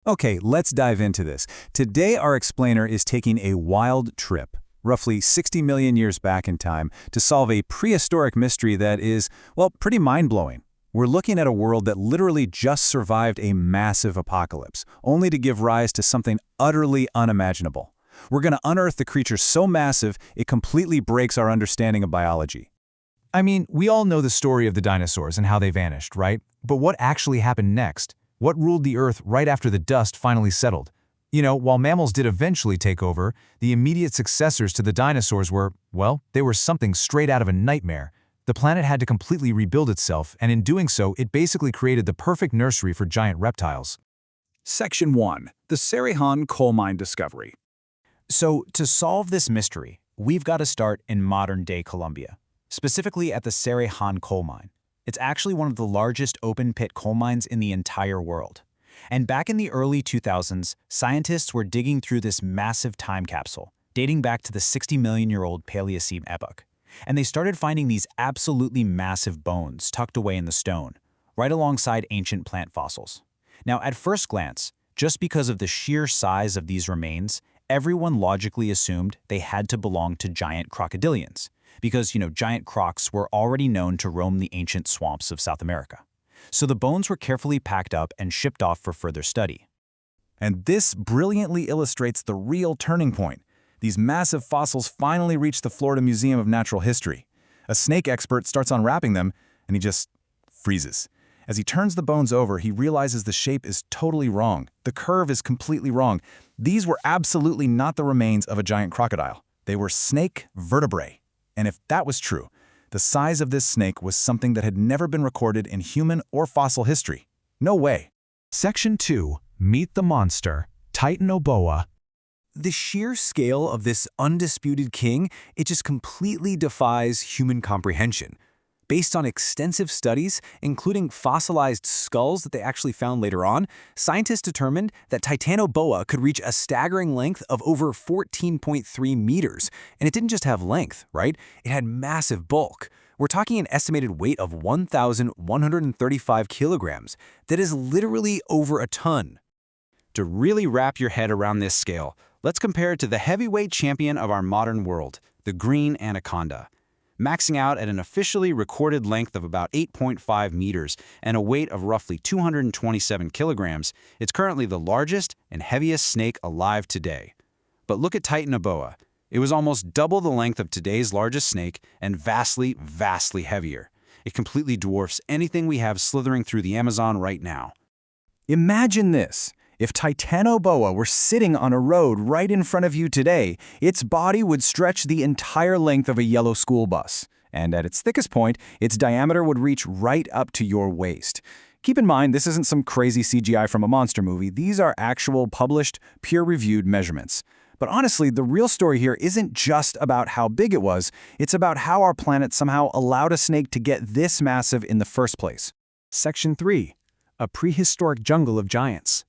Okay, let's dive into this. Today, our explainer is taking a wild trip, roughly 60 million years back in time, to solve a prehistoric mystery that is, well, pretty mind-blowing. We're looking at a world that literally just survived a massive apocalypse, only to give rise to something utterly unimaginable. We're going to unearth the creature so massive, it completely breaks our understanding of biology. I mean, we all know the story of the dinosaurs and how they vanished, right? But what actually happened next? What ruled the Earth right after the dust finally settled? You know, while mammals did eventually take over, the immediate successors to the dinosaurs were, well, they were something straight out of a nightmare. The planet had to completely rebuild itself, and in doing so, it basically created the perfect nursery for giant reptiles. Section 1. The Cerrejón Coal Mine Discovery. So, to solve this mystery, we've got to start in modern-day Colombia, specifically at the Cerrejón coal mine. It's actually one of the largest open-pit coal mines in the entire world. And back in the early 2000s, scientists were digging through this massive time capsule, dating back to the 60-million-year-old Paleocene epoch. And they started finding these absolutely massive bones tucked away in the stone, right alongside ancient plant fossils. Now, at first glance, just because of the sheer size of these remains, everyone logically assumed they had to belong to giant crocodilians, because, giant crocs were already known to roam the ancient swamps of South America. So the bones were carefully packed up and shipped off for further study. And this brilliantly illustrates the real turning point. These massive fossils finally reach the Florida Museum of Natural History. A snake expert starts unwrapping them, and he just freezes. As he turns the bones over, he realizes the shape is totally wrong. The curve is completely wrong. These were absolutely not the remains of a giant crocodile. They were snake vertebrae. And if that was true, the size of this snake was something that had never been recorded in human or fossil history. No way. Section 2. Meet the monster, Titanoboa. The sheer scale of this undisputed king, it just completely defies human comprehension. Based on extensive studies, including fossilized skulls that they actually found later on, scientists determined that Titanoboa could reach a staggering length of over 14.3 meters. And it didn't just have length, right? It had massive bulk. We're talking an estimated weight of 1,135 kilograms. That is literally over a ton. To really wrap your head around this scale, let's compare it to the heavyweight champion of our modern world, the green anaconda. Maxing out at an officially recorded length of about 8.5 meters and a weight of roughly 227 kilograms, it's currently the largest and heaviest snake alive today. But look at Titanoboa. It was almost double the length of today's largest snake and vastly, vastly heavier. It completely dwarfs anything we have slithering through the Amazon right now. Imagine this. If Titanoboa were sitting on a road right in front of you today, its body would stretch the entire length of a yellow school bus. And at its thickest point, its diameter would reach right up to your waist. Keep in mind, this isn't some crazy CGI from a monster movie. These are actual published, peer-reviewed measurements. But honestly, the real story here isn't just about how big it was. It's about how our planet somehow allowed a snake to get this massive in the first place. Section 3. A prehistoric jungle of giants.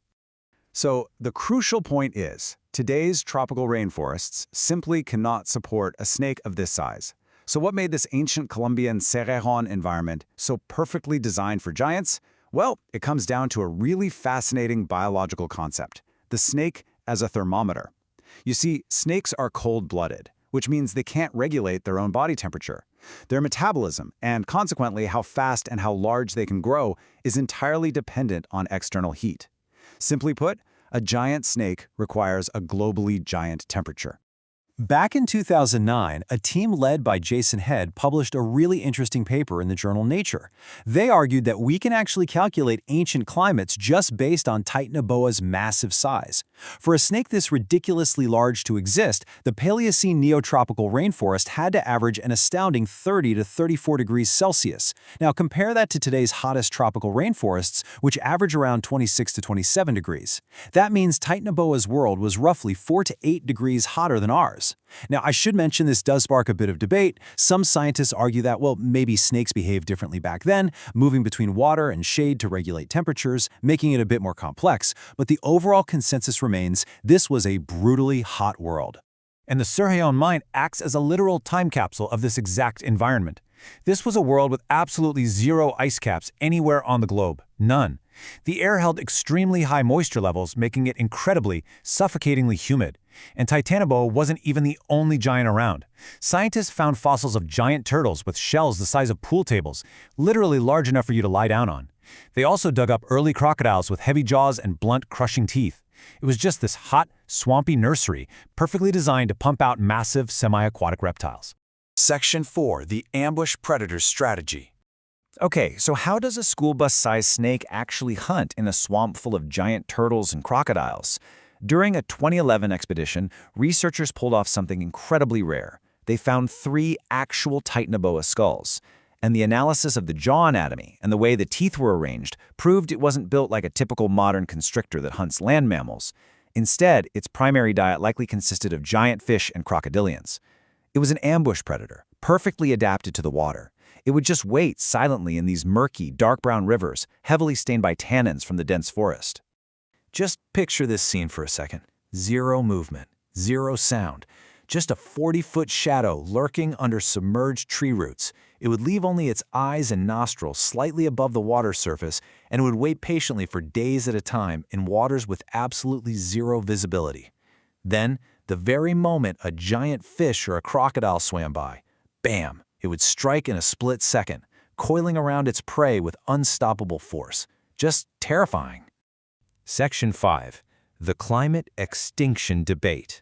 So the crucial point is, today's tropical rainforests simply cannot support a snake of this size. So what made this ancient Colombian Cerrejón environment so perfectly designed for giants? Well, it comes down to a really fascinating biological concept, the snake as a thermometer. You see, snakes are cold-blooded, which means they can't regulate their own body temperature. Their metabolism, and consequently how fast and how large they can grow, is entirely dependent on external heat. Simply put, a giant snake requires a globally giant temperature. Back in 2009, a team led by Jason Head published a really interesting paper in the journal Nature. They argued that we can actually calculate ancient climates just based on Titanoboa's massive size. For a snake this ridiculously large to exist, the Paleocene neotropical rainforest had to average an astounding 30 to 34 degrees Celsius. Now compare that to today's hottest tropical rainforests, which average around 26 to 27 degrees. That means Titanoboa's world was roughly 4 to 8 degrees hotter than ours. Now, I should mention this does spark a bit of debate. Some scientists argue that, well, maybe snakes behaved differently back then, moving between water and shade to regulate temperatures, making it a bit more complex, but the overall consensus remains this was a brutally hot world. And the Cerrejón mine acts as a literal time capsule of this exact environment. This was a world with absolutely zero ice caps anywhere on the globe. None. The air held extremely high moisture levels, making it incredibly, suffocatingly humid. And Titanoboa wasn't even the only giant around. Scientists found fossils of giant turtles with shells the size of pool tables, literally large enough for you to lie down on. They also dug up early crocodiles with heavy jaws and blunt, crushing teeth. It was just this hot, swampy nursery, perfectly designed to pump out massive, semi-aquatic reptiles. Section 4. The Ambush Predator's Strategy. Okay, so how does a school bus-sized snake actually hunt in a swamp full of giant turtles and crocodiles? During a 2011 expedition, researchers pulled off something incredibly rare. They found 3 actual Titanoboa skulls. And the analysis of the jaw anatomy and the way the teeth were arranged proved it wasn't built like a typical modern constrictor that hunts land mammals. Instead, its primary diet likely consisted of giant fish and crocodilians. It was an ambush predator, perfectly adapted to the water. It would just wait silently in these murky, dark brown rivers, heavily stained by tannins from the dense forest. Just picture this scene for a second. 0 movement, 0 sound. Just a 40-foot shadow lurking under submerged tree roots. It would leave only its eyes and nostrils slightly above the water surface, and it would wait patiently for days at a time in waters with absolutely 0 visibility. Then, the very moment a giant fish or a crocodile swam by, bam, it would strike in a split second, coiling around its prey with unstoppable force. Just terrifying. Section 5. The Climate Extinction Debate.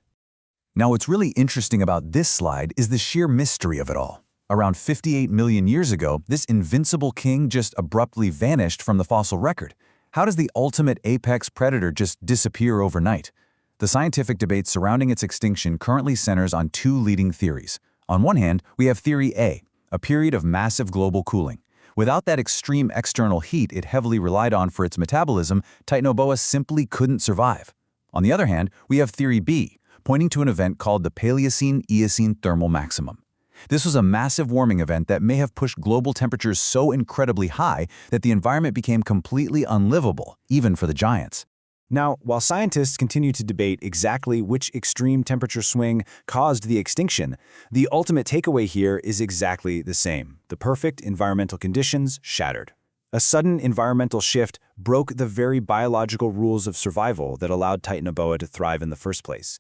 Now, what's really interesting about this slide is the sheer mystery of it all. Around 58 million years ago, this invincible king just abruptly vanished from the fossil record. How does the ultimate apex predator just disappear overnight? The scientific debate surrounding its extinction currently centers on 2 leading theories. On one hand, we have Theory A, a period of massive global cooling. Without that extreme external heat it heavily relied on for its metabolism, Titanoboa simply couldn't survive. On the other hand, we have Theory B, pointing to an event called the Paleocene-Eocene thermal maximum. This was a massive warming event that may have pushed global temperatures so incredibly high that the environment became completely unlivable, even for the giants. Now, while scientists continue to debate exactly which extreme temperature swing caused the extinction, the ultimate takeaway here is exactly the same. The perfect environmental conditions shattered. A sudden environmental shift broke the very biological rules of survival that allowed Titanoboa to thrive in the first place.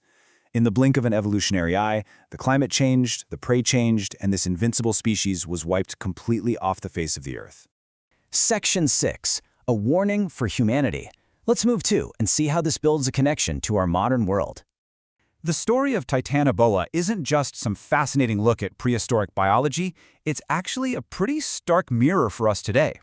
In the blink of an evolutionary eye, the climate changed, the prey changed, and this invincible species was wiped completely off the face of the Earth. Section 6. A warning for humanity. Let's move to and see how this builds a connection to our modern world. The story of Titanoboa isn't just some fascinating look at prehistoric biology, it's actually a pretty stark mirror for us today.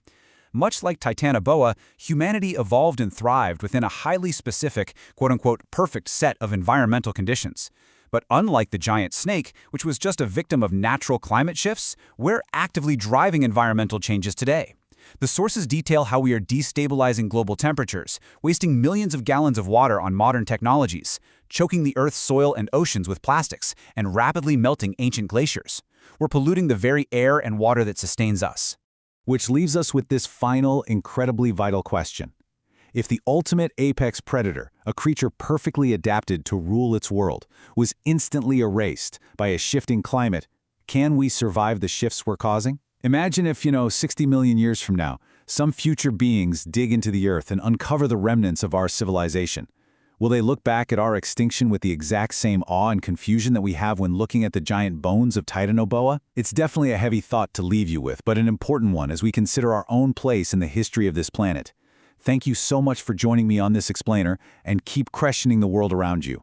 Much like Titanoboa, humanity evolved and thrived within a highly specific, quote-unquote, perfect set of environmental conditions. But unlike the giant snake, which was just a victim of natural climate shifts, we're actively driving environmental changes today. The sources detail how we are destabilizing global temperatures, wasting millions of gallons of water on modern technologies, choking the Earth's soil and oceans with plastics, and rapidly melting ancient glaciers. We're polluting the very air and water that sustains us. Which leaves us with this final, incredibly vital question. If the ultimate apex predator, a creature perfectly adapted to rule its world, was instantly erased by a shifting climate, can we survive the shifts we're causing? Imagine if, 60 million years from now, some future beings dig into the Earth and uncover the remnants of our civilization. Will they look back at our extinction with the exact same awe and confusion that we have when looking at the giant bones of Titanoboa? It's definitely a heavy thought to leave you with, but an important one as we consider our own place in the history of this planet. Thank you so much for joining me on this explainer, and keep questioning the world around you.